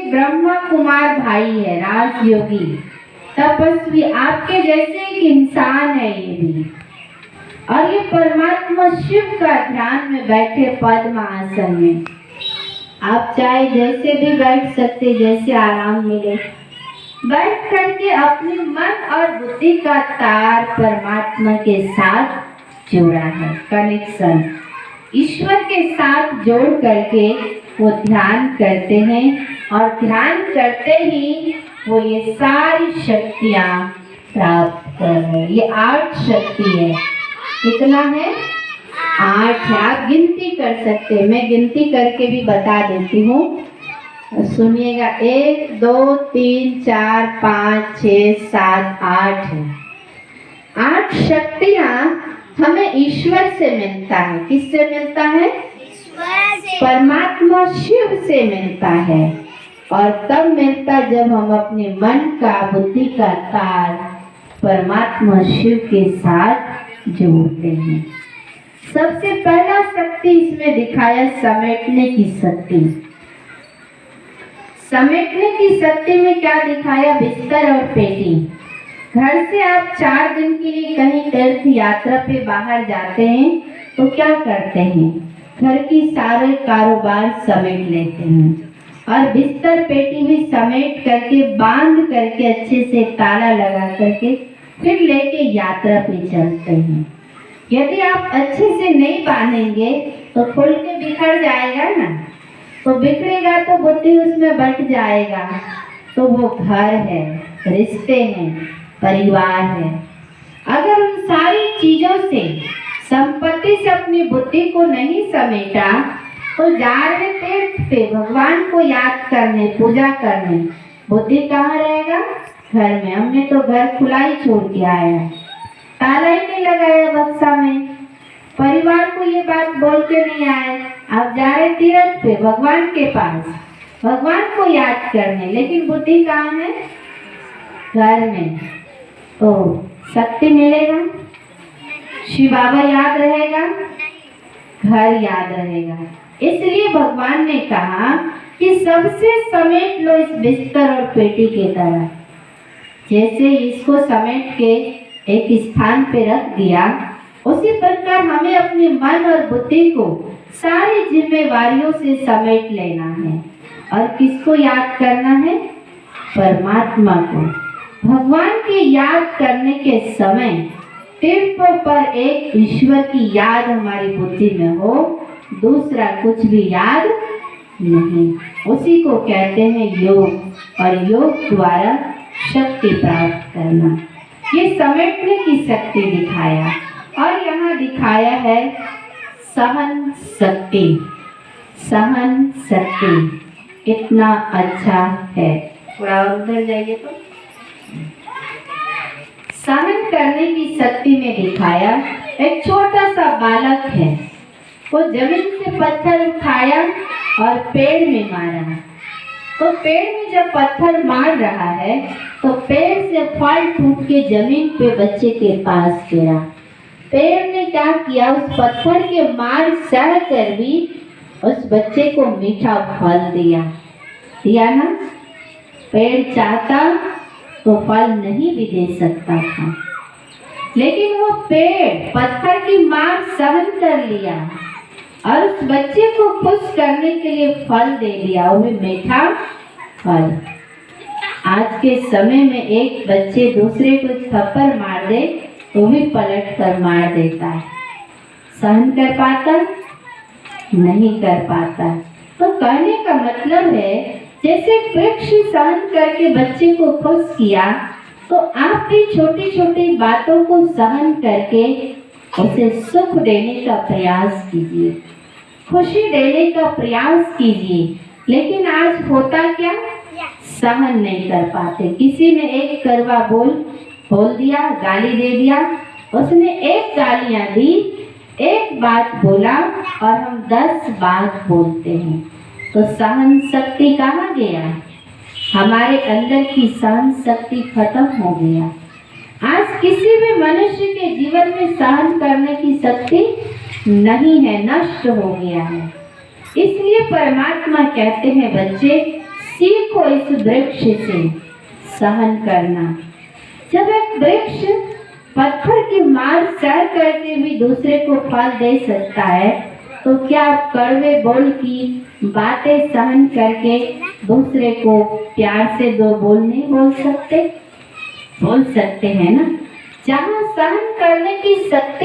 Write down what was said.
एक ब्रह्मा कुमार भाई है, राजयोगी तपस्वी, आपके जैसे एक इंसान है ये भी। और ये परमात्मा शिव का ध्यान में बैठे पद्म आसन में। आप चाहे जैसे भी बैठ सकते, जैसे आराम मिले, बैठ करके अपने मन और बुद्धि का तार परमात्मा के साथ जोड़ा है, कनेक्शन ईश्वर के साथ जोड़ करके वो ध्यान करते हैं। और ध्यान करते ही वो ये सारी शक्तियां प्राप्त कर रहे हैं। ये 8 शक्ति है। कितना है? 8 है। आप गिनती कर सकते हैं, मैं गिनती करके भी बता देती हूँ, सुनिएगा। 1 2 3 4 5 6 7 8 है। 8 शक्तियां हमें ईश्वर से मिलता है। किससे मिलता है? ईश्वर से। परमात्मा शिव से मिलता है। और तब मिलता जब हम अपने मन का, बुद्धि का तार परमात्मा शिव के साथ जोड़ते हैं। सबसे पहला शक्ति इसमें दिखाया समेटने की शक्ति। समेटने की शक्ति में क्या दिखाया? बिस्तर और पेटी। घर से आप 4 दिन के लिए कहीं तीर्थ यात्रा पे बाहर जाते हैं तो क्या करते हैं? घर की सारे कारोबार समेट लेते हैं और बिस्तर पेटी भी समेट करके, बांध करके, अच्छे से ताला लगा करके फिर लेके यात्रा पे चलते हैं। यदि आप अच्छे से नहीं बांधेंगे तो खुल के बिखर जाएगा ना, तो बिखरेगा तो बुद्धि उसमें बट जाएगा। तो वो घर है, रिश्ते हैं, परिवार है। अगर उन सारी चीजों से, संपत्ति से अपनी बुद्धि को नहीं समेटा तो जा रहे तीर्थ पे भगवान को याद करने, पूजा करने, बुद्धि कहाँ रहेगा? घर में। हमने तो घर खुला ही छोड़ के आया, ताला ही नहीं लगाया बक्सा में, परिवार को ये बात बोल के नहीं आए। आप जा रहे तीर्थ पे भगवान के पास, भगवान को याद करने, लेकिन बुद्धि कहाँ है? घर में। तो शक्ति मिलेगा? शिव बाबा याद रहेगा? घर याद रहेगा। इसलिए भगवान ने कहा कि सबसे समेट लो इस बिस्तर और पेटी के तरह। जैसे इसको समेट के एक स्थान पे रख दिया, उसी प्रकार हमें अपने मन और बुद्धि को सारी जिम्मेवारियों से समेट लेना है। और किसको याद करना है? परमात्मा को। भगवान की याद करने के समय तीर्थों पर एक ईश्वर की याद हमारी बुद्धि में हो, दूसरा कुछ भी याद नहीं। उसी को कहते हैं योग। और योग द्वारा शक्ति प्राप्त करना। ये समेटने की शक्ति दिखाया। और यहाँ दिखाया है सहन शक्ति। सहन शक्ति कितना अच्छा है। थोड़ा और उधर जाइए तो सहन करने की शक्ति में दिखाया। एक छोटा सा बालक है, वो जमीन से पत्थर उठाया और पेड़ में मारा। तो पेड़ में जब पत्थर मार रहा है तो पेड़ से फल टूट के जमीन पे बच्चे के पास गिरा। पेड़ ने क्या किया? उस पत्थर के मार सह कर भी उस बच्चे को मीठा फल दिया ना। पेड़ चाहता तो फल नहीं भी दे सकता था, लेकिन वो पेड़ पत्थर की मार सहन कर लिया और उस बच्चे को खुश करने के लिए फल दे दिया, वो भी मीठा फल। आज के समय में एक बच्चे दूसरे को थप्पड़ मार दे तो भी पलट कर मार देता है। सहन कर पाता? नहीं कर पाता। तो कहने का मतलब है, जैसे वृक्ष सहन करके बच्चे को खुश किया, तो आप भी छोटी छोटी बातों को सहन करके उसे सुख देने का प्रयास कीजिए, खुशी देने का प्रयास कीजिए। लेकिन आज होता क्या? सहन नहीं कर पाते। किसी ने एक कड़वा बोल दिया, गाली दे दिया, उसने एक गालियां दी, एक बात बोला और हम 10 बात बोलते हैं। तो सहन शक्ति कहाँ गया? हमारे अंदर की सहन शक्ति खत्म हो गया। आज किसी भी मनुष्य के जीवन में सहन करने की शक्ति नहीं है, नष्ट हो गया है। इसलिए परमात्मा कहते हैं, बच्चे सीखो इस वृक्ष से सहन करना। जब एक वृक्ष पत्थर की मार सहन करते हुए दूसरे को फल दे सकता है, तो क्या आप कड़वे बोल की बातें सहन करके दूसरे को प्यार से दो बोल नहीं बोल सकते? बोल सकते हैं ना। जहाँ सहन करने की शक्ति